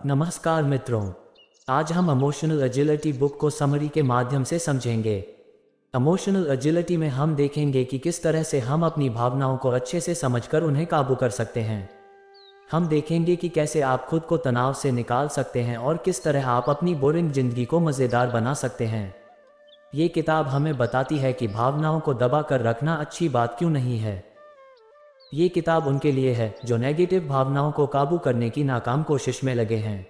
नमस्कार मित्रों। आज हम इमोशनल एजिलिटी बुक को समरी के माध्यम से समझेंगे। इमोशनल एजिलिटी में हम देखेंगे कि किस तरह से हम अपनी भावनाओं को अच्छे से समझकर उन्हें काबू कर सकते हैं। हम देखेंगे कि कैसे आप खुद को तनाव से निकाल सकते हैं और किस तरह आप अपनी बोरिंग जिंदगी को मज़ेदार बना सकते हैं। ये किताब हमें बताती है कि भावनाओं को दबा कर रखना अच्छी बात क्यों नहीं है। ये किताब उनके लिए है जो नेगेटिव भावनाओं को काबू करने की नाकाम कोशिश में लगे हैं,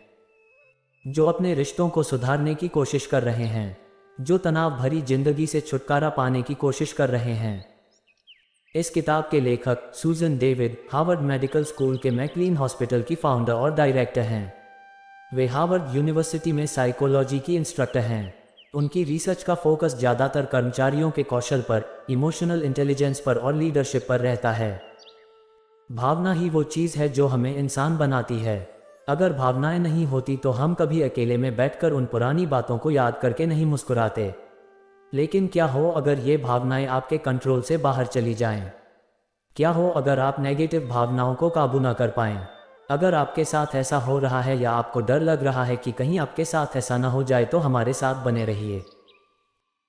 जो अपने रिश्तों को सुधारने की कोशिश कर रहे हैं, जो तनाव भरी जिंदगी से छुटकारा पाने की कोशिश कर रहे हैं। इस किताब के लेखक सूजन डेविड हार्वर्ड मेडिकल स्कूल के मैकलीन हॉस्पिटल की फाउंडर और डायरेक्टर हैं। वे हार्वर्ड यूनिवर्सिटी में साइकोलॉजी की इंस्ट्रक्टर हैं। उनकी रिसर्च का फोकस ज़्यादातर कर्मचारियों के कौशल पर, इमोशनल इंटेलिजेंस पर और लीडरशिप पर रहता है। भावना ही वो चीज़ है जो हमें इंसान बनाती है। अगर भावनाएं नहीं होती तो हम कभी अकेले में बैठकर उन पुरानी बातों को याद करके नहीं मुस्कुराते। लेकिन क्या हो अगर ये भावनाएं आपके कंट्रोल से बाहर चली जाएं? क्या हो अगर आप नेगेटिव भावनाओं को काबू ना कर पाएं? अगर आपके साथ ऐसा हो रहा है या आपको डर लग रहा है कि कहीं आपके साथ ऐसा ना हो जाए, तो हमारे साथ बने रहिए।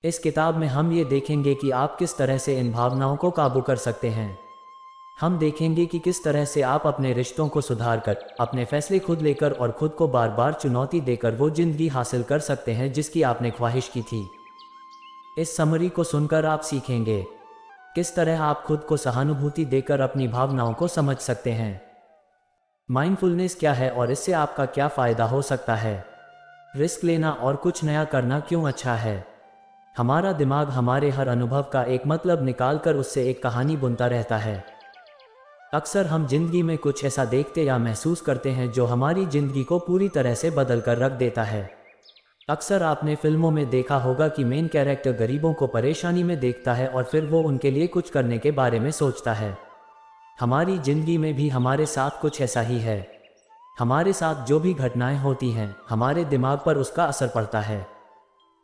इस किताब में हम ये देखेंगे कि आप किस तरह से इन भावनाओं को काबू कर सकते हैं। हम देखेंगे कि किस तरह से आप अपने रिश्तों को सुधारकर, अपने फैसले खुद लेकर और खुद को बार बार चुनौती देकर वो जिंदगी हासिल कर सकते हैं जिसकी आपने ख्वाहिश की थी। इस समरी को सुनकर आप सीखेंगे किस तरह आप खुद को सहानुभूति देकर अपनी भावनाओं को समझ सकते हैं। माइंडफुलनेस क्या है और इससे आपका क्या फ़ायदा हो सकता है। रिस्क लेना और कुछ नया करना क्यों अच्छा है। हमारा दिमाग हमारे हर अनुभव का एक मतलब निकालकर उससे एक कहानी बुनता रहता है। अक्सर हम जिंदगी में कुछ ऐसा देखते या महसूस करते हैं जो हमारी जिंदगी को पूरी तरह से बदल कर रख देता है। अक्सर आपने फिल्मों में देखा होगा कि मेन कैरेक्टर गरीबों को परेशानी में देखता है और फिर वो उनके लिए कुछ करने के बारे में सोचता है। हमारी जिंदगी में भी हमारे साथ कुछ ऐसा ही है। हमारे साथ जो भी घटनाएं होती हैं, हमारे दिमाग पर उसका असर पड़ता है।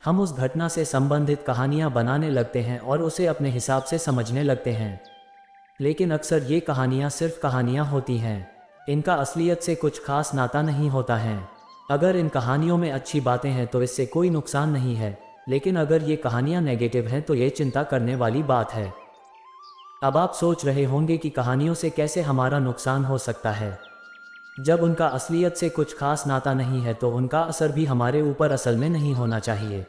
हम उस घटना से संबंधित कहानियां बनाने लगते हैं और उसे अपने हिसाब से समझने लगते हैं। लेकिन अक्सर ये कहानियाँ सिर्फ कहानियाँ होती हैं। इनका असलियत से कुछ खास नाता नहीं होता है। अगर इन कहानियों में अच्छी बातें हैं तो इससे कोई नुकसान नहीं है, लेकिन अगर ये कहानियाँ नेगेटिव हैं तो ये चिंता करने वाली बात है। अब आप सोच रहे होंगे कि कहानियों से कैसे हमारा नुकसान हो सकता है। जब उनका असलियत से कुछ खास नाता नहीं है तो उनका असर भी हमारे ऊपर असल में नहीं होना चाहिए।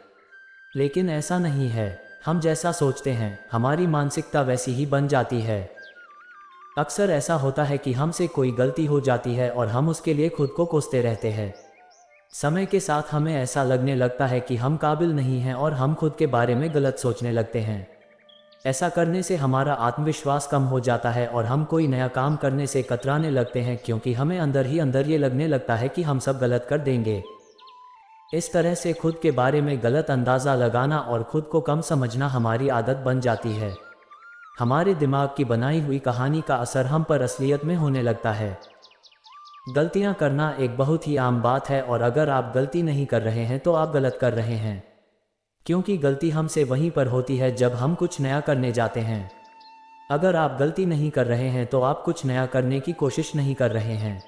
लेकिन ऐसा नहीं है। हम जैसा सोचते हैं, हमारी मानसिकता वैसी ही बन जाती है। अक्सर ऐसा होता है कि हमसे कोई गलती हो जाती है और हम उसके लिए खुद को कोसते रहते हैं। समय के साथ हमें ऐसा लगने लगता है कि हम काबिल नहीं हैं और हम खुद के बारे में गलत सोचने लगते हैं। ऐसा करने से हमारा आत्मविश्वास कम हो जाता है और हम कोई नया काम करने से कतराने लगते हैं, क्योंकि हमें अंदर ही अंदर ये लगने लगता है कि हम सब गलत कर देंगे। इस तरह से खुद के बारे में गलत अंदाज़ा लगाना और खुद को कम समझना हमारी आदत बन जाती है। हमारे दिमाग की बनाई हुई कहानी का असर हम पर असलियत में होने लगता है। गलतियां करना एक बहुत ही आम बात है और अगर आप गलती नहीं कर रहे हैं तो आप गलत कर रहे हैं, क्योंकि गलती हमसे वहीं पर होती है जब हम कुछ नया करने जाते हैं। अगर आप गलती नहीं कर रहे हैं तो आप कुछ नया करने की कोशिश नहीं कर रहे हैं।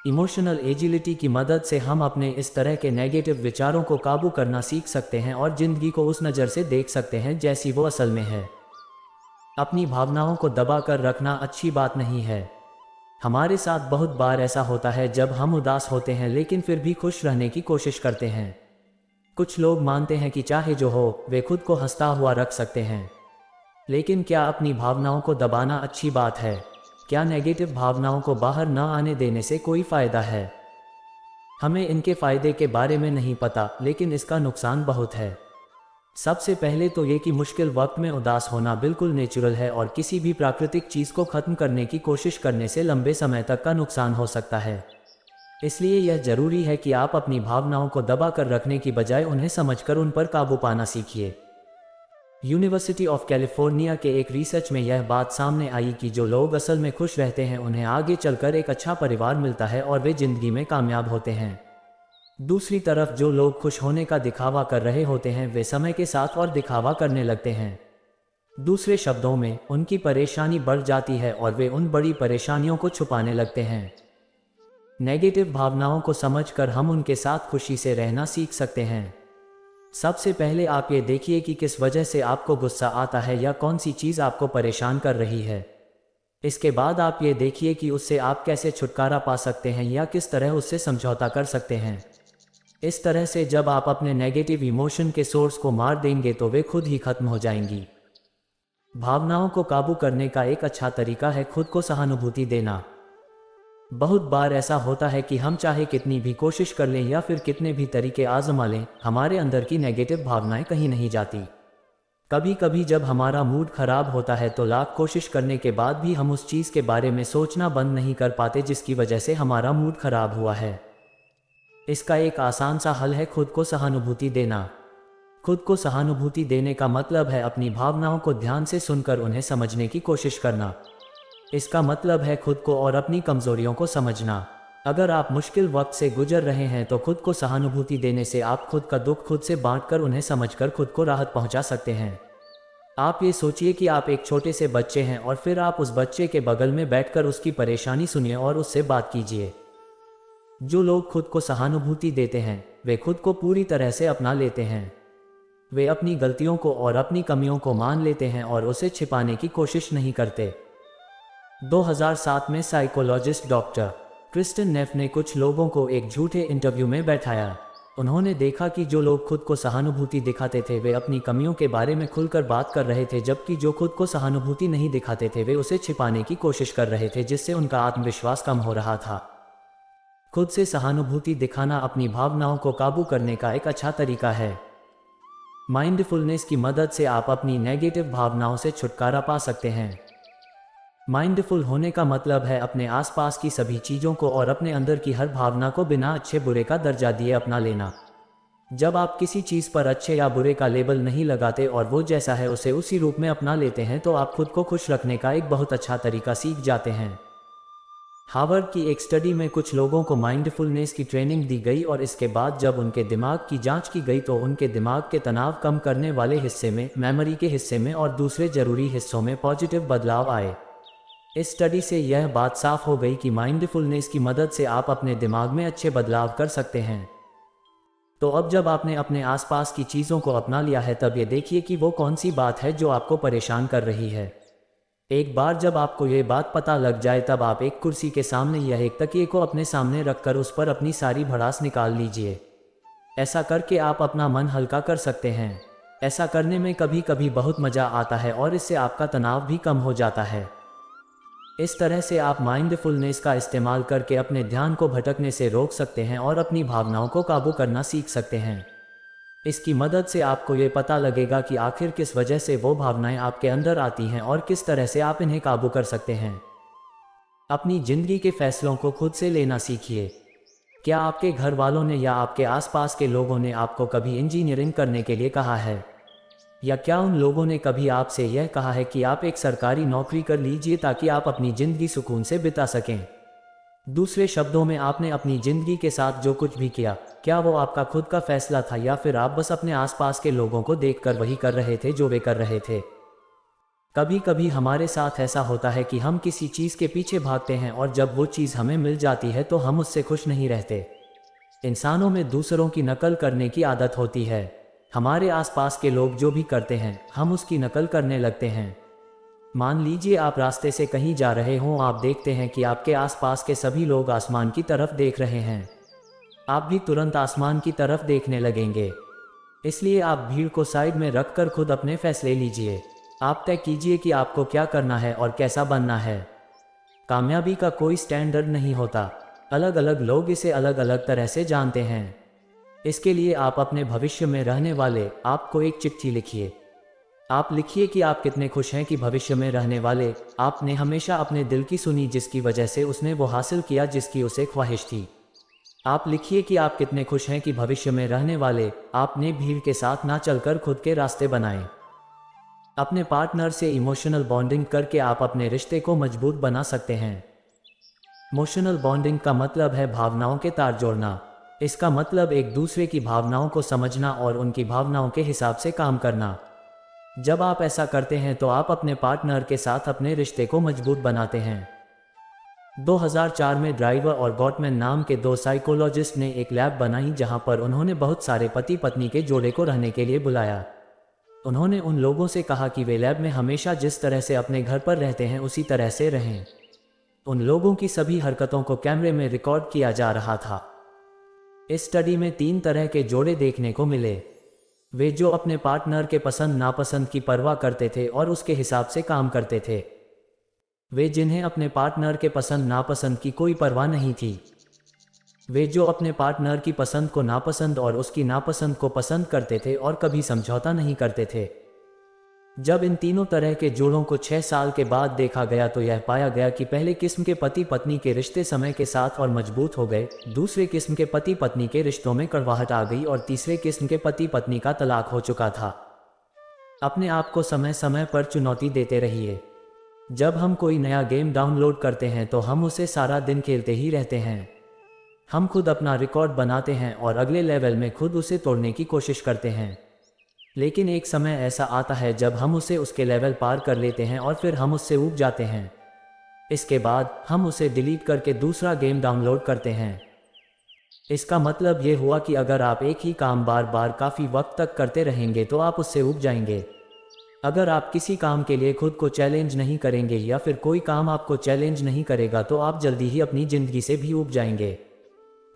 इमोशनल एजिलिटी की मदद से हम अपने इस तरह के नेगेटिव विचारों को काबू करना सीख सकते हैं और ज़िंदगी को उस नज़र से देख सकते हैं जैसी वो असल में है। अपनी भावनाओं को दबा कर रखना अच्छी बात नहीं है। हमारे साथ बहुत बार ऐसा होता है जब हम उदास होते हैं लेकिन फिर भी खुश रहने की कोशिश करते हैं। कुछ लोग मानते हैं कि चाहे जो हो वे खुद को हंसता हुआ रख सकते हैं। लेकिन क्या अपनी भावनाओं को दबाना अच्छी बात है? क्या नेगेटिव भावनाओं को बाहर न आने देने से कोई फ़ायदा है? हमें इनके फ़ायदे के बारे में नहीं पता, लेकिन इसका नुकसान बहुत है। सबसे पहले तो ये कि मुश्किल वक्त में उदास होना बिल्कुल नेचुरल है और किसी भी प्राकृतिक चीज़ को ख़त्म करने की कोशिश करने से लंबे समय तक का नुकसान हो सकता है। इसलिए यह ज़रूरी है कि आप अपनी भावनाओं को दबा कर रखने की बजाय उन्हें समझकर उन पर काबू पाना सीखिए। यूनिवर्सिटी ऑफ कैलिफोर्निया के एक रिसर्च में यह बात सामने आई कि जो लोग असल में खुश रहते हैं उन्हें आगे चलकर एक अच्छा परिवार मिलता है और वे ज़िंदगी में कामयाब होते हैं। दूसरी तरफ जो लोग खुश होने का दिखावा कर रहे होते हैं वे समय के साथ और दिखावा करने लगते हैं। दूसरे शब्दों में, उनकी परेशानी बढ़ जाती है और वे उन बड़ी परेशानियों को छुपाने लगते हैं। नेगेटिव भावनाओं को समझकर हम उनके साथ खुशी से रहना सीख सकते हैं। सबसे पहले आप ये देखिए कि किस वजह से आपको गुस्सा आता है या कौन सी चीज़ आपको परेशान कर रही है। इसके बाद आप ये देखिए कि उससे आप कैसे छुटकारा पा सकते हैं या किस तरह उससे समझौता कर सकते हैं। इस तरह से जब आप अपने नेगेटिव इमोशन के सोर्स को मार देंगे तो वे खुद ही खत्म हो जाएंगी। भावनाओं को काबू करने का एक अच्छा तरीका है खुद को सहानुभूति देना। बहुत बार ऐसा होता है कि हम चाहे कितनी भी कोशिश कर लें या फिर कितने भी तरीके आजमा लें, हमारे अंदर की नेगेटिव भावनाएं कहीं नहीं जाती। कभी कभी जब हमारा मूड खराब होता है तो लाख कोशिश करने के बाद भी हम उस चीज़ के बारे में सोचना बंद नहीं कर पाते जिसकी वजह से हमारा मूड खराब हुआ है। इसका एक आसान सा हल है खुद को सहानुभूति देना। खुद को सहानुभूति देने का मतलब है अपनी भावनाओं को ध्यान से सुनकर उन्हें समझने की कोशिश करना। इसका मतलब है खुद को और अपनी कमजोरियों को समझना। अगर आप मुश्किल वक्त से गुजर रहे हैं तो खुद को सहानुभूति देने से आप खुद का दुख खुद से बांटकर उन्हें समझकर खुद को राहत पहुंचा सकते हैं। आप ये सोचिए कि आप एक छोटे से बच्चे हैं और फिर आप उस बच्चे के बगल में बैठकर उसकी परेशानी सुनिए और उससे बात कीजिए। जो लोग खुद को सहानुभूति देते हैं वे खुद को पूरी तरह से अपना लेते हैं। वे अपनी गलतियों को और अपनी कमियों को मान लेते हैं और उसे छिपाने की कोशिश नहीं करते। 2007 में साइकोलॉजिस्ट डॉक्टर क्रिस्टन नेफ ने कुछ लोगों को एक झूठे इंटरव्यू में बैठाया। उन्होंने देखा कि जो लोग खुद को सहानुभूति दिखाते थे वे अपनी कमियों के बारे में खुलकर बात कर रहे थे, जबकि जो खुद को सहानुभूति नहीं दिखाते थे वे उसे छिपाने की कोशिश कर रहे थे, जिससे उनका आत्मविश्वास कम हो रहा था। खुद से सहानुभूति दिखाना अपनी भावनाओं को काबू करने का एक अच्छा तरीका है। माइंडफुलनेस की मदद से आप अपनी नेगेटिव भावनाओं से छुटकारा पा सकते हैं। माइंडफुल होने का मतलब है अपने आसपास की सभी चीज़ों को और अपने अंदर की हर भावना को बिना अच्छे बुरे का दर्जा दिए अपना लेना। जब आप किसी चीज़ पर अच्छे या बुरे का लेबल नहीं लगाते और वो जैसा है उसे उसी रूप में अपना लेते हैं तो आप खुद को खुश रखने का एक बहुत अच्छा तरीका सीख जाते हैं। हार्वर्ड की एक स्टडी में कुछ लोगों को माइंडफुलनेस की ट्रेनिंग दी गई और इसके बाद जब उनके दिमाग की जांच की गई तो उनके दिमाग के तनाव कम करने वाले हिस्से में, मेमोरी के हिस्से में और दूसरे जरूरी हिस्सों में पॉजिटिव बदलाव आए। इस स्टडी से यह बात साफ हो गई कि माइंडफुलनेस की मदद से आप अपने दिमाग में अच्छे बदलाव कर सकते हैं। तो अब जब आपने अपने आसपास की चीज़ों को अपना लिया है तब ये देखिए कि वो कौन सी बात है जो आपको परेशान कर रही है। एक बार जब आपको ये बात पता लग जाए तब आप एक कुर्सी के सामने या एक तकिए को अपने सामने रखकर उस पर अपनी सारी भड़ास निकाल लीजिए। ऐसा करके आप अपना मन हल्का कर सकते हैं। ऐसा करने में कभी कभी बहुत मज़ा आता है और इससे आपका तनाव भी कम हो जाता है। इस तरह से आप माइंडफुलनेस का इस्तेमाल करके अपने ध्यान को भटकने से रोक सकते हैं और अपनी भावनाओं को काबू करना सीख सकते हैं। इसकी मदद से आपको ये पता लगेगा कि आखिर किस वजह से वो भावनाएं आपके अंदर आती हैं और किस तरह से आप इन्हें काबू कर सकते हैं। अपनी ज़िंदगी के फैसलों को खुद से लेना सीखिए। क्या आपके घर वालों ने या आपके आसपास के लोगों ने आपको कभी इंजीनियरिंग करने के लिए कहा है? या क्या उन लोगों ने कभी आपसे यह कहा है कि आप एक सरकारी नौकरी कर लीजिए ताकि आप अपनी ज़िंदगी सुकून से बिता सकें? दूसरे शब्दों में, आपने अपनी ज़िंदगी के साथ जो कुछ भी किया, क्या वो आपका खुद का फैसला था या फिर आप बस अपने आसपास के लोगों को देखकर वही कर रहे थे जो वे कर रहे थे? कभी कभी हमारे साथ ऐसा होता है कि हम किसी चीज़ के पीछे भागते हैं और जब वो चीज़ हमें मिल जाती है तो हम उससे खुश नहीं रहते। इंसानों में दूसरों की नकल करने की आदत होती है। हमारे आसपास के लोग जो भी करते हैं हम उसकी नकल करने लगते हैं। मान लीजिए आप रास्ते से कहीं जा रहे हों, आप देखते हैं कि आपके आसपास के सभी लोग आसमान की तरफ देख रहे हैं। आप भी तुरंत आसमान की तरफ देखने लगेंगे। इसलिए आप भीड़ को साइड में रखकर खुद अपने फैसले लीजिए। आप तय कीजिए कि आपको क्या करना है और कैसा बनना है। कामयाबी का कोई स्टैंडर्ड नहीं होता, अलग अलग लोग इसे अलग अलग तरह से जानते हैं। इसके लिए आप अपने भविष्य में रहने वाले आप को एक चिट्ठी लिखिए। आप लिखिए कि आप कितने खुश हैं कि भविष्य में रहने वाले आपने हमेशा अपने दिल की सुनी, जिसकी वजह से उसने वो हासिल किया जिसकी उसे ख्वाहिश थी। आप लिखिए कि आप कितने खुश हैं कि भविष्य में रहने वाले आपने भीड़ के साथ ना चलकर खुद के रास्ते बनाए। अपने पार्टनर से इमोशनल बॉन्डिंग करके आप अपने रिश्ते को मजबूत बना सकते हैं। इमोशनल बॉन्डिंग का मतलब है भावनाओं के तार जोड़ना। इसका मतलब एक दूसरे की भावनाओं को समझना और उनकी भावनाओं के हिसाब से काम करना। जब आप ऐसा करते हैं तो आप अपने पार्टनर के साथ अपने रिश्ते को मजबूत बनाते हैं। 2004 में ड्राइवर और गॉटमैन नाम के दो साइकोलॉजिस्ट ने एक लैब बनाई जहां पर उन्होंने बहुत सारे पति पत्नी के जोड़े को रहने के लिए बुलाया। उन्होंने उन लोगों से कहा कि वे लैब में हमेशा जिस तरह से अपने घर पर रहते हैं उसी तरह से रहें। उन लोगों की सभी हरकतों को कैमरे में रिकॉर्ड किया जा रहा था। इस स्टडी में 3 तरह के जोड़े देखने को मिले। वे जो अपने पार्टनर के पसंद नापसंद की परवाह करते थे और उसके हिसाब से काम करते थे। वे जिन्हें अपने पार्टनर के पसंद नापसंद की कोई परवाह नहीं थी। वे जो अपने पार्टनर की पसंद को नापसंद और उसकी नापसंद को पसंद करते थे और कभी समझौता नहीं करते थे। जब इन तीनों तरह के जोड़ों को 6 साल के बाद देखा गया तो यह पाया गया कि पहले किस्म के पति पत्नी के रिश्ते समय के साथ और मजबूत हो गए, दूसरे किस्म के पति पत्नी के रिश्तों में कड़वाहट आ गई और तीसरे किस्म के पति पत्नी का तलाक हो चुका था। अपने आप को समय समय पर चुनौती देते रहिए। जब हम कोई नया गेम डाउनलोड करते हैं तो हम उसे सारा दिन खेलते ही रहते हैं। हम खुद अपना रिकॉर्ड बनाते हैं और अगले लेवल में खुद उसे तोड़ने की कोशिश करते हैं। लेकिन एक समय ऐसा आता है जब हम उसे उसके लेवल पार कर लेते हैं और फिर हम उससे ऊब जाते हैं। इसके बाद हम उसे डिलीट करके दूसरा गेम डाउनलोड करते हैं। इसका मतलब ये हुआ कि अगर आप एक ही काम बार बार काफ़ी वक्त तक करते रहेंगे तो आप उससे ऊब जाएंगे। अगर आप किसी काम के लिए खुद को चैलेंज नहीं करेंगे या फिर कोई काम आपको चैलेंज नहीं करेगा तो आप जल्दी ही अपनी ज़िंदगी से भी ऊब जाएंगे।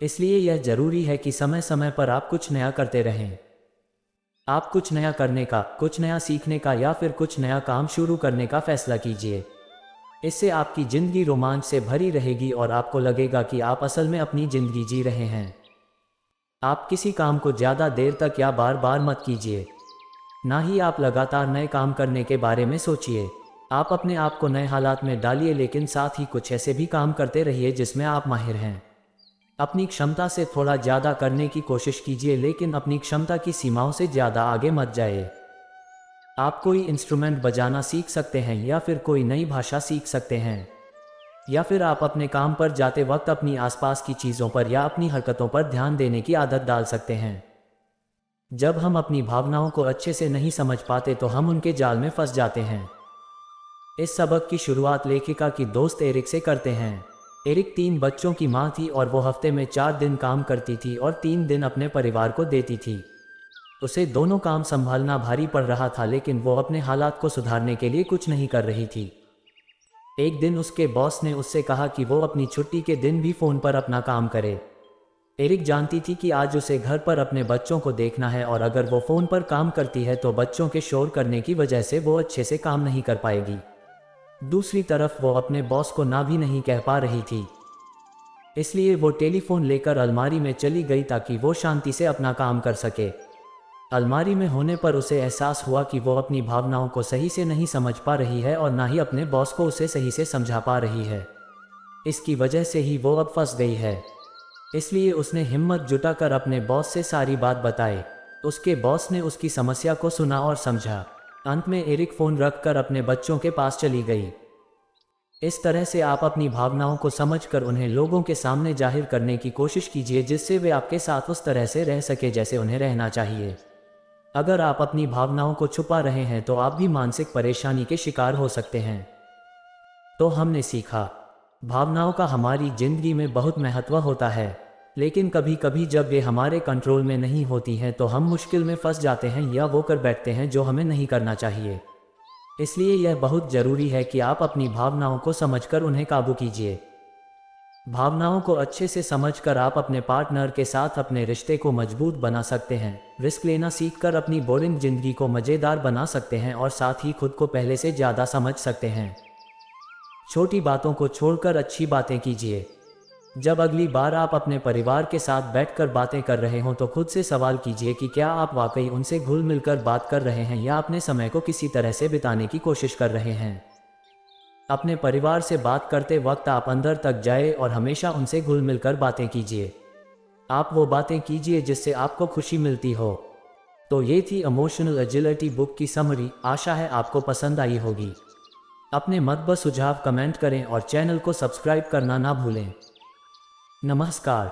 इसलिए यह ज़रूरी है कि समय समय पर आप कुछ नया करते रहें। आप कुछ नया करने का, कुछ नया सीखने का या फिर कुछ नया काम शुरू करने का फैसला कीजिए। इससे आपकी ज़िंदगी रोमांच से भरी रहेगी और आपको लगेगा कि आप असल में अपनी ज़िंदगी जी रहे हैं। आप किसी काम को ज़्यादा देर तक या बार बार मत कीजिए। ना ही आप लगातार नए काम करने के बारे में सोचिए। आप अपने आप को नए हालात में डालिए, लेकिन साथ ही कुछ ऐसे भी काम करते रहिए जिसमें आप माहिर हैं। अपनी क्षमता से थोड़ा ज़्यादा करने की कोशिश कीजिए, लेकिन अपनी क्षमता की सीमाओं से ज़्यादा आगे मत जाइए। आप कोई इंस्ट्रूमेंट बजाना सीख सकते हैं या फिर कोई नई भाषा सीख सकते हैं, या फिर आप अपने काम पर जाते वक्त अपनी आसपास की चीज़ों पर या अपनी हरकतों पर ध्यान देने की आदत डाल सकते हैं। जब हम अपनी भावनाओं को अच्छे से नहीं समझ पाते तो हम उनके जाल में फंस जाते हैं। इस सबक की शुरुआत लेखिका की दोस्त एरिक से करते हैं। एरिक 3 बच्चों की माँ थी और वो हफ्ते में 4 दिन काम करती थी और 3 दिन अपने परिवार को देती थी। उसे दोनों काम संभालना भारी पड़ रहा था, लेकिन वो अपने हालात को सुधारने के लिए कुछ नहीं कर रही थी। एक दिन उसके बॉस ने उससे कहा कि वो अपनी छुट्टी के दिन भी फ़ोन पर अपना काम करे। एरिक जानती थी कि आज उसे घर पर अपने बच्चों को देखना है और अगर वो फ़ोन पर काम करती है तो बच्चों के शोर करने की वजह से वो अच्छे से काम नहीं कर पाएगी। दूसरी तरफ वो अपने बॉस को ना भी नहीं कह पा रही थी। इसलिए वो टेलीफोन लेकर अलमारी में चली गई ताकि वो शांति से अपना काम कर सके। अलमारी में होने पर उसे एहसास हुआ कि वो अपनी भावनाओं को सही से नहीं समझ पा रही है और ना ही अपने बॉस को उसे सही से समझा पा रही है। इसकी वजह से ही वो अब फंस गई है। इसलिए उसने हिम्मत जुटाकर अपने बॉस से सारी बात बताई। उसके बॉस ने उसकी समस्या को सुना और समझा। अंत में एरिक फ़ोन रखकर अपने बच्चों के पास चली गई। इस तरह से आप अपनी भावनाओं को समझकर उन्हें लोगों के सामने जाहिर करने की कोशिश कीजिए, जिससे वे आपके साथ उस तरह से रह सके जैसे उन्हें रहना चाहिए। अगर आप अपनी भावनाओं को छुपा रहे हैं तो आप भी मानसिक परेशानी के शिकार हो सकते हैं। तो हमने सीखा, भावनाओं का हमारी ज़िंदगी में बहुत महत्व होता है, लेकिन कभी कभी जब वे हमारे कंट्रोल में नहीं होती हैं तो हम मुश्किल में फंस जाते हैं या वो कर बैठते हैं जो हमें नहीं करना चाहिए। इसलिए यह बहुत ज़रूरी है कि आप अपनी भावनाओं को समझकर उन्हें काबू कीजिए। भावनाओं को अच्छे से समझकर आप अपने पार्टनर के साथ अपने रिश्ते को मजबूत बना सकते हैं, रिस्क लेना सीखकर अपनी बोरिंग ज़िंदगी को मज़ेदार बना सकते हैं और साथ ही खुद को पहले से ज़्यादा समझ सकते हैं। छोटी बातों को छोड़कर अच्छी बातें कीजिए। जब अगली बार आप अपने परिवार के साथ बैठकर बातें कर रहे हों तो खुद से सवाल कीजिए कि क्या आप वाकई उनसे घुल मिलकर बात कर रहे हैं या अपने समय को किसी तरह से बिताने की कोशिश कर रहे हैं। अपने परिवार से बात करते वक्त आप अंदर तक जाए और हमेशा उनसे घुल मिलकर बातें कीजिए। आप वो बातें कीजिए जिससे आपको खुशी मिलती हो। तो ये थी इमोशनल एजिलिटी बुक की समरी। आशा है आपको पसंद आई होगी। अपने मत व सुझाव कमेंट करें और चैनल को सब्सक्राइब करना ना भूलें। नमस्कार।